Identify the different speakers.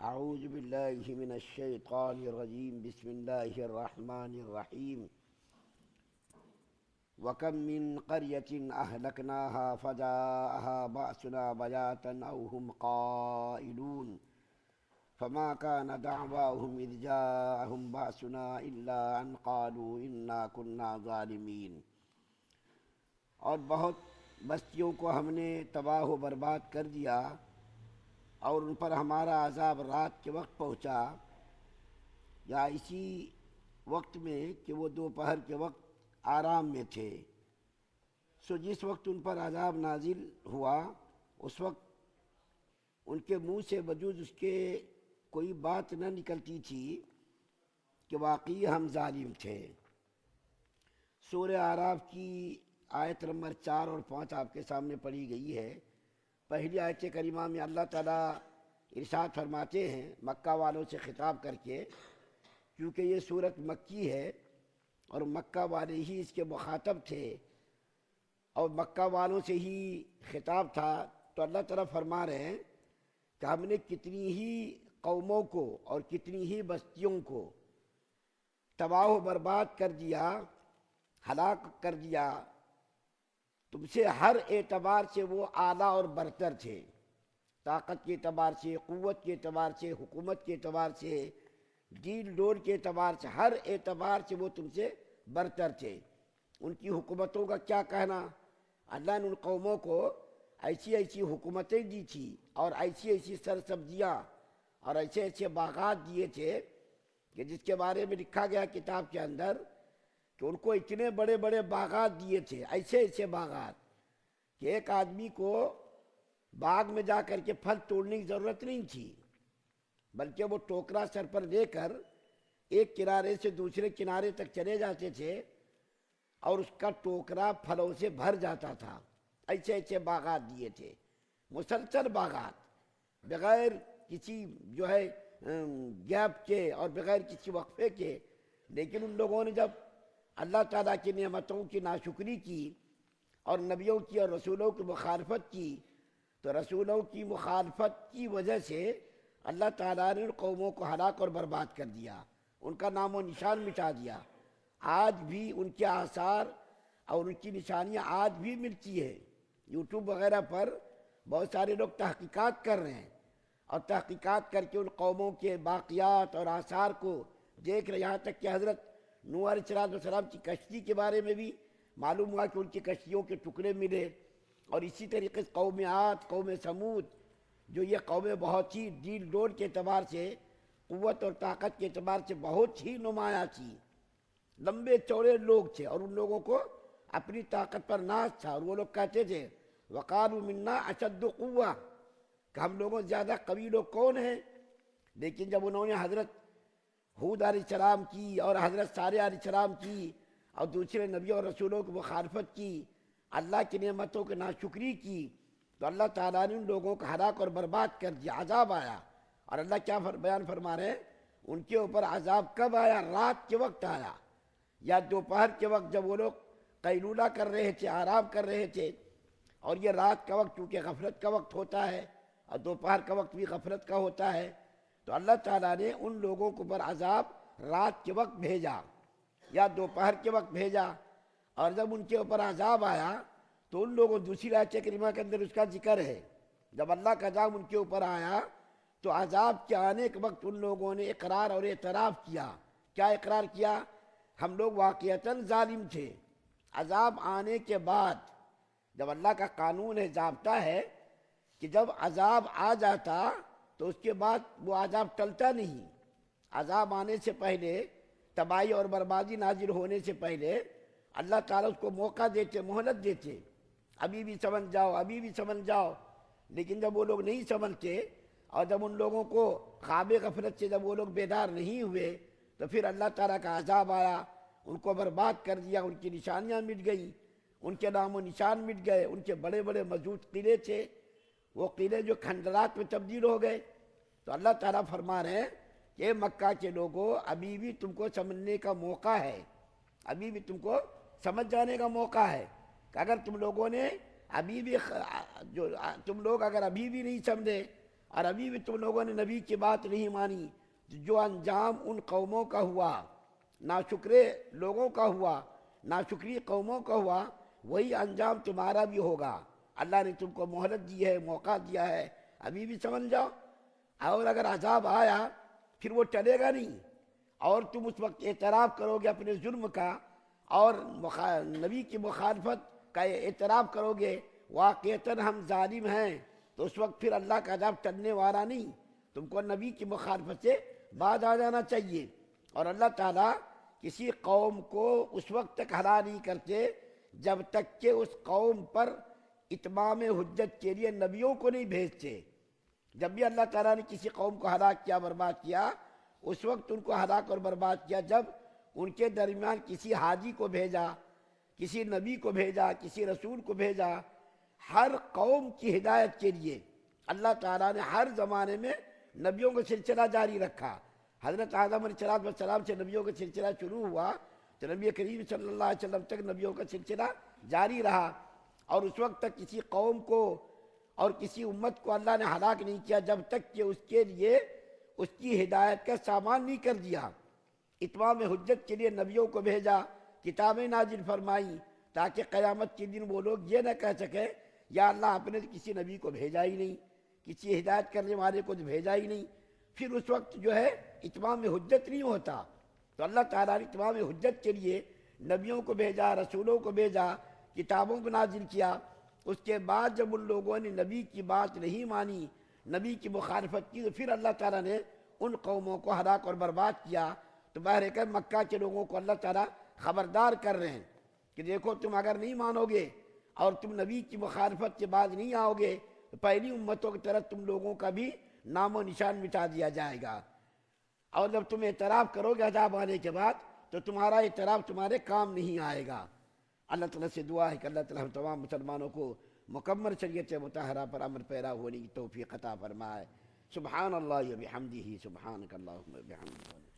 Speaker 1: اعوذ باللہ من الشیطان الرجیم بسم اللہ الرحمن الرحیم وَكَم مِّن قَرْيَةٍ أَهْلَكْنَاهَا فَجَاءَهَا بَأْسُنَا بَيَاتًا أَوْ هُمْ قَائِلُونَ فَمَا كَانَ دَعْوَاهُمْ إِذْ جَاءَهُمْ بَأْسُنَا إِلَّا أَن قَالُوا إِنَّا كُنَّا ظَالِمِينَ۔ اور بہت بستیوں کو ہم نے تباہ و برباد کر دیا اور ان پر ہمارا عذاب رات کے وقت پہنچا یا اسی وقت میں کہ وہ دوپہر کے وقت آرام میں تھے۔ سو جس وقت ان پر عذاب نازل ہوا اس وقت ان کے منہ سے بجز اس کے کوئی بات نہ نکلتی تھی کہ واقعی ہم ظالم تھے۔ سورہ اعراف کی آیت نمبر 4 اور 5 آپ کے سامنے پڑھی گئی ہے۔ پہلی آیت کریمہ میں اللہ تعالیٰ ارشاد فرماتے ہیں مکہ والوں سے خطاب کر کے، کیونکہ یہ سورت مکی ہے اور مکہ والے ہی اس کے مخاطب تھے اور مکہ والوں سے ہی خطاب تھا، تو اللہ تعالیٰ فرما رہے ہیں کہ ہم نے کتنی ہی قوموں کو اور کتنی ہی بستیوں کو تباہ و برباد کر دیا، ہلاک کر دیا۔ تم سے ہر اعتبار سے وہ اعلیٰ اور برتر تھے، طاقت کے اعتبار سے، قوت کے اعتبار سے، حکومت کے اعتبار سے، ڈیل ڈور کے اعتبار سے، ہر اعتبار سے وہ تم سے برتر تھے۔ ان کی حکومتوں کا کیا کہنا؟ اللہ نے ان قوموں کو ایسی ایسی حکومتیں دی تھی اور ایسی ایسی سرسبزیاں اور ایسے ایسے باغات دیے تھے کہ جس کے بارے میں لکھا گیا کتاب کے اندر کہ ان کو اتنے بڑے بڑے باغات دیے تھے، ایسے ایسے باغات کہ ایک آدمی کو باغ میں جا کر کے پھل توڑنے کی ضرورت نہیں تھی، بلکہ وہ ٹوکرا سر پر لے کر ایک کنارے سے دوسرے کنارے تک چلے جاتے تھے اور اس کا ٹوکرا پھلوں سے بھر جاتا تھا۔ ایسے ایسے باغات دیے تھے، مسلسل باغات، بغیر کسی گیپ کے اور بغیر کسی وقفے کے۔ لیکن ان لوگوں نے جب اللہ تعالیٰ کی نعمتوں کی ناشکری کی اور نبیوں کی اور رسولوں کی مخالفت کی، تو رسولوں کی مخالفت کی وجہ سے اللہ تعالیٰ نے ان قوموں کو ہلاک اور برباد کر دیا، ان کا نام و نشان مٹا دیا۔ آج بھی ان کے آثار اور ان کی نشانیاں آج بھی ملتی ہے۔ یوٹیوب وغیرہ پر بہت سارے لوگ تحقیقات کر رہے ہیں اور تحقیقات کر کے ان قوموں کے باقیات اور آثار کو دیکھ رہے، یہاں تک کہ حضرت نوح علیہ السلام کی کشتی کے بارے میں بھی معلوم ہوا کہ ان کی کشتیوں کے ٹکڑے ملے، اور اسی طریقے سے قوم عاد، قوم سمود، جو یہ قومیں بہت ہی ڈیل ڈور کے اعتبار سے، قوت اور طاقت کے اعتبار سے بہت ہی نمایاں تھی، لمبے چوڑے لوگ تھے اور ان لوگوں کو اپنی طاقت پر ناز تھا، اور وہ لوگ کہتے تھے وَقَالُوا مِنَّا أَشَدُّ قُوَّةً، کہ ہم لوگوں سے زیادہ قوی لوگ کون ہیں؟ لیکن جب انہوں نے حضرت ہود علیہ السلام کی اور حضرت صالح علیہ السلام کی اور دوسرے نبیوں اور رسولوں کی مخالفت کی، اللہ کی نعمتوں کی ناشکری کی، تو اللہ تعالیٰ نے ان لوگوں کو ہلاک اور برباد کر دیا، عذاب آیا۔ اور اللہ کیا بیان فرما رہے ہیں؟ ان کے اوپر عذاب کب آیا؟ رات کے وقت آیا یا دوپہر کے وقت، جب وہ لوگ قیلولہ کر رہے تھے، آرام کر رہے تھے۔ اور یہ رات کا وقت چونکہ غفلت کا وقت ہوتا ہے اور دوپہر کا وقت بھی غفلت کا ہوتا ہے، تو اللہ تعالیٰ نے ان لوگوں کے اوپر عذاب رات کے وقت بھیجا یا دوپہر کے وقت بھیجا۔ اور جب ان کے اوپر عذاب آیا تو ان لوگوں، دوسری آیت کریمہ کے اندر اس کا ذکر ہے، جب اللہ کا عذاب ان کے اوپر آیا تو عذاب کے آنے کے وقت ان لوگوں نے اقرار اور اعتراف کیا۔ کیا اقرار کیا؟ ہم لوگ واقعتاً ظالم تھے۔ عذاب آنے کے بعد، جب اللہ کا قانون ہے، ضابطہ ہے کہ جب عذاب آ جاتا تو اس کے بعد وہ عذاب ٹلتا نہیں۔ عذاب آنے سے پہلے، تباہی اور بربادی نازل ہونے سے پہلے اللہ تعالیٰ اس کو موقع دیتے، مہلت دیتے، ابھی بھی سمجھ جاؤ، ابھی بھی سمجھ جاؤ۔ لیکن جب وہ لوگ نہیں سمجھتے اور جب ان لوگوں کو خواب غفلت سے جب وہ لوگ بیدار نہیں ہوئے تو پھر اللہ تعالیٰ کا عذاب آیا، ان کو برباد کر دیا، ان کی نشانیاں مٹ گئیں، ان کے نام و نشان مٹ گئے، ان کے بڑے بڑے مضبوط قلعے تھے، وہ قلعے جو کھنڈرات میں تبدیل ہو گئے۔ تو اللہ تعالیٰ فرما رہے ہیں کہ مکہ کے لوگوں، ابھی بھی تم کو سمجھنے کا موقع ہے، ابھی بھی تم کو سمجھ جانے کا موقع ہے کہ اگر تم لوگوں نے ابھی بھی تم لوگ اگر ابھی بھی نہیں سمجھے اور ابھی بھی تم لوگوں نے نبی کی بات نہیں مانی، جو انجام ان قوموں کا ہوا، ناشکرے لوگوں کا ہوا، ناشکری قوموں کا ہوا، وہی انجام تمہارا بھی ہوگا۔ اللہ نے تم کو مہلت دی ہے، موقع دیا ہے، ابھی بھی سمجھ جاؤ۔ اور اگر عذاب آیا پھر وہ ٹلے گا نہیں، اور تم اس وقت اعتراف کرو گے اپنے جرم کا، اور نبی کی مخالفت کا اعتراف کرو گے، واقعتاً ہم ظالم ہیں، تو اس وقت پھر اللہ کا عذاب ٹلنے والا نہیں۔ تم کو نبی کی مخالفت سے باز آ جانا چاہیے۔ اور اللہ تعالیٰ کسی قوم کو اس وقت تک ہلاک نہیں کرتے جب تک کہ اس قوم پر اتمام حجت کے لیے نبیوں کو نہیں بھیجتے۔ جب بھی اللہ تعالیٰ نے کسی قوم کو ہلاک کیا، برباد کیا، اس وقت ان کو ہلاک اور برباد کیا جب ان کے درمیان کسی حاجی کو بھیجا، کسی نبی کو بھیجا، کسی رسول کو بھیجا۔ ہر قوم کی ہدایت کے لیے اللہ تعالیٰ نے ہر زمانے میں نبیوں کا سلسلہ جاری رکھا۔ حضرت آدم علیہ السلام سے نبیوں کا سلسلہ شروع ہوا تو نبی کریم صلی اللہ علیہ وسلم تک نبیوں کا سلسلہ جاری رہا، اور اس وقت تک کسی قوم کو اور کسی امت کو اللہ نے ہلاک نہیں کیا جب تک کہ اس کے لیے اس کی ہدایت کا سامان نہیں کر دیا۔ اتمام حجت کے لیے نبیوں کو بھیجا، کتابیں نازل فرمائی، تاکہ قیامت کے دن وہ لوگ یہ نہ کہہ سکیں یا اللہ آپ نے کسی نبی کو بھیجا ہی نہیں، کسی ہدایت کرنے والے کو بھیجا ہی نہیں۔ پھر اس وقت جو ہے اتمام حجت نہیں ہوتا۔ تو اللہ تعالیٰ نے اتمام حجت کے لیے نبیوں کو بھیجا، رسولوں کو بھیجا، کتابوں کو نازل کیا۔ اس کے بعد جب ان لوگوں نے نبی کی بات نہیں مانی، نبی کی مخالفت کی، تو پھر اللہ تعالیٰ نے ان قوموں کو ہلاک اور برباد کیا۔ تو بہرکہ مکہ کے لوگوں کو اللہ تعالیٰ خبردار کر رہے ہیں کہ دیکھو تم اگر نہیں مانو گے اور تم نبی کی مخالفت کے بعد نہیں آؤ گے تو پہلی امتوں کی طرح تم لوگوں کا بھی نام و نشان مٹا دیا جائے گا، اور جب تم اعتراف کرو گے عذاب آنے کے بعد تو تمہارا اعتراف تمہارے کام نہیں آئے گا۔ اللہ تعالیٰ سے دعا ہے کہ اللہ تعالیٰ ہم تمام مسلمانوں کو مکمل شریعت مطہرہ پر عمل پیرا ہونے کی توفیق عطا فرمائے۔ سبحان اللہ و بحمدہ، سبحانک اللہم و بحمدک۔